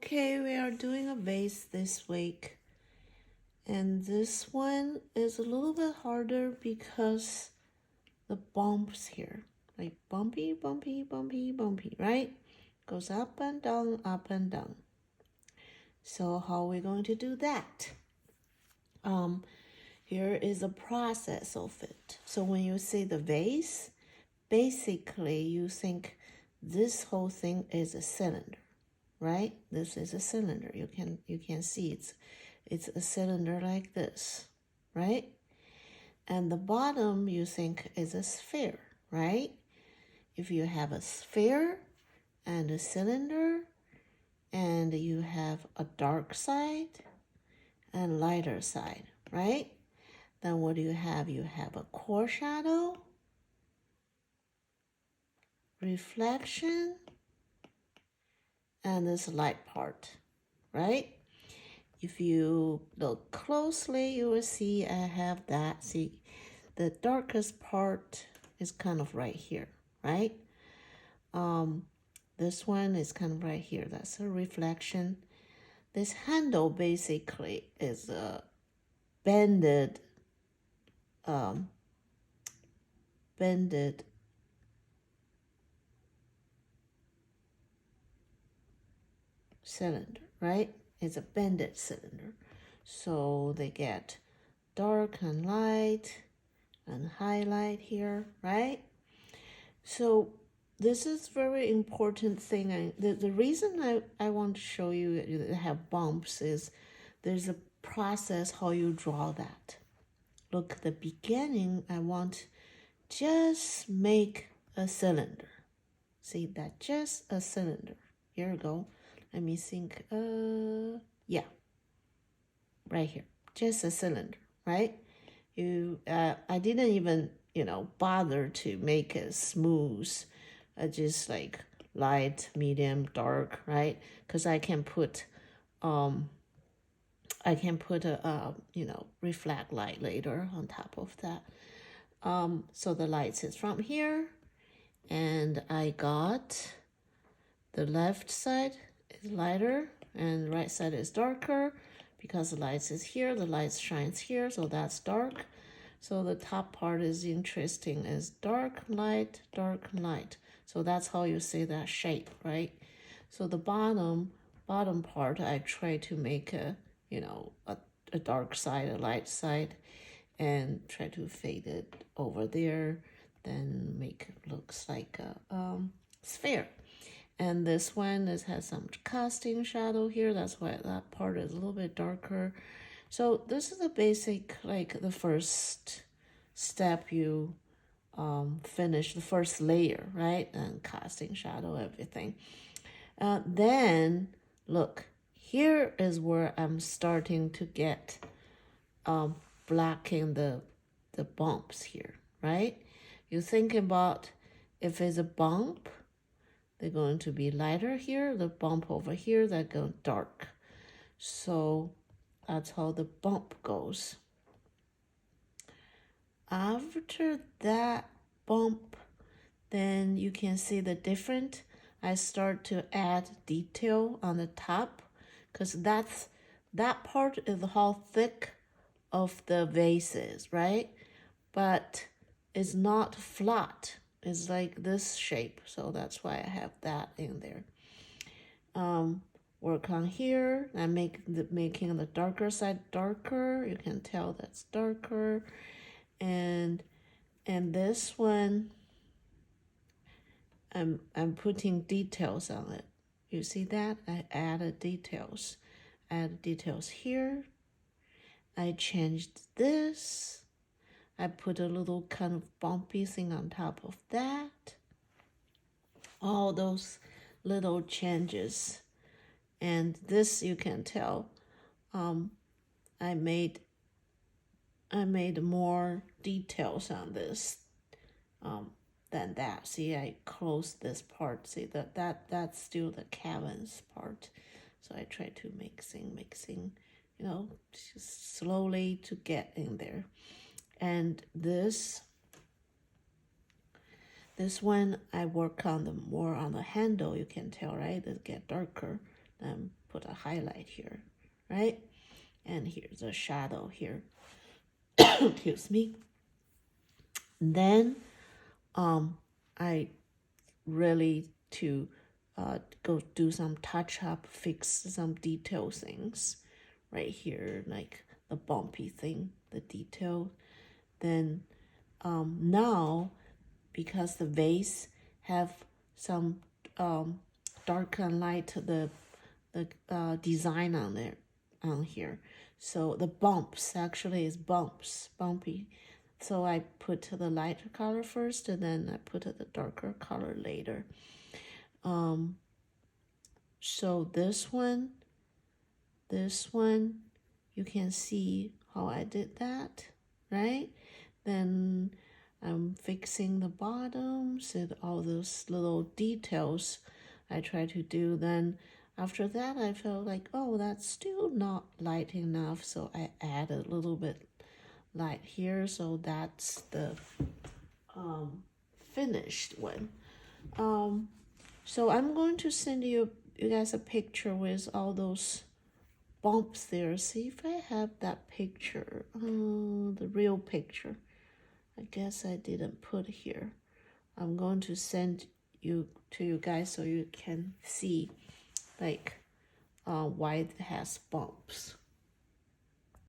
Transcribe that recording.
Okay, we are doing a vase this week. And this one is a little bit harder because the bumps here. Like bumpy, bumpy, bumpy, bumpy, right? Goes up and down, up and down. So how are we going to do that? Here is a process of it. So when you see the vase, basically you think this whole thing is a cylinder, right? This is a cylinder. You can see it's a cylinder like this, right? And the bottom you think is a sphere, right? If you have a sphere and a cylinder and you have a dark side and lighter side, right? Then what do you have? You have a core shadow, reflection, and this light part, right? If you look closely, you will see I have that. See, the darkest part is kind of right here, right? This one is kind of right here. That's a reflection. This handle basically is a bended cylinder, right? It's a bended cylinder. So they get dark and light and highlight here, right? So this is very important thing. The reason I want to show you that have bumps is there's a process how you draw that. Look, the beginning, I want just make a cylinder. See that, just a cylinder. Here we go. Let me think. Yeah, right here, just a cylinder, right? I didn't even bother to make it smooth. Just like light, medium, dark, right? Because I can put a reflect light later on top of that. So the lights is from here, and I got the left side is lighter and right side is darker because the lights is here, the light shines here, so that's dark. So the top part is interesting, is dark, light, dark, light. So that's how you see that shape, right? So the bottom part, I try to make a dark side, a light side, and try to fade it over there, then make it looks like a sphere. And this one has some casting shadow here. That's why that part is a little bit darker. So this is the basic, like the first step you finish, the first layer, right? And casting shadow, everything. Then look, here is where I'm starting to get blacking the bumps here, right? You think about if it's a bump, they're going to be lighter here. The bump over here, they're going dark. So that's how the bump goes. After that bump, then you can see the different. I start to add detail on the top because that part is how thick of the vase is, right? But it's not flat. It's like this shape, so that's why I have that in there. Work on here and making the darker side darker. You can tell that's darker, and this one, I'm putting details on it. You see that? I added details. Add details here. I changed this. I put a little kind of bumpy thing on top of that. All those little changes. And this you can tell, I made more details on this than that. See, I closed this part. See that's still the Kevin's part. So I try to mixing, just slowly to get in there. And this one I work on more on the handle. You can tell, right? It get darker. Then put highlight here, right? And here's a shadow here. Excuse me. Then I really to go do some touch up, fix some detail things right here, like the bumpy thing, the detail. Then now, because the vase have some dark and light, the design on there, on here. So the bumps actually is bumpy. So I put the lighter color first, and then I put the darker color later. So this one, you can see how I did that, right? Then I'm fixing the bottoms and all those little details I try to do. Then after that, I felt like, oh, that's still not light enough. So I add a little bit light here. So that's the finished one. So I'm going to send you guys a picture with all those bumps there. See if I have that picture, the real picture. I guess I didn't put here. I'm going to send you to you guys so you can see like why it has bumps.